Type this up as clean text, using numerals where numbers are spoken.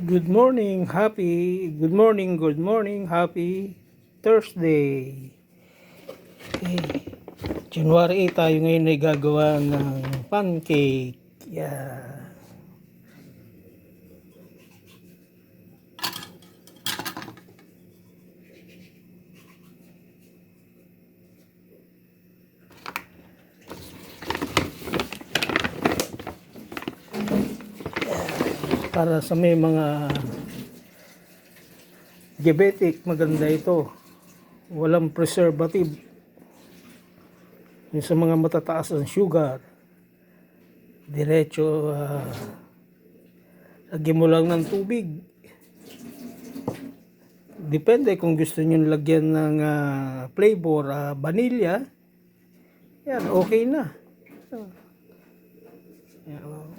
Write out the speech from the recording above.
Good morning, happy Thursday. Okay. January 8 tayo ngayon ay gagawa ng pancake. Yeah. Para sa may mga diabetic, maganda ito. Walang preservative. Yung sa mga matataas ang sugar, diretso lagyan mo lang ng tubig. Depende kung gusto nyo lagyan ng flavor, vanilla. Yan, okay na. Yan,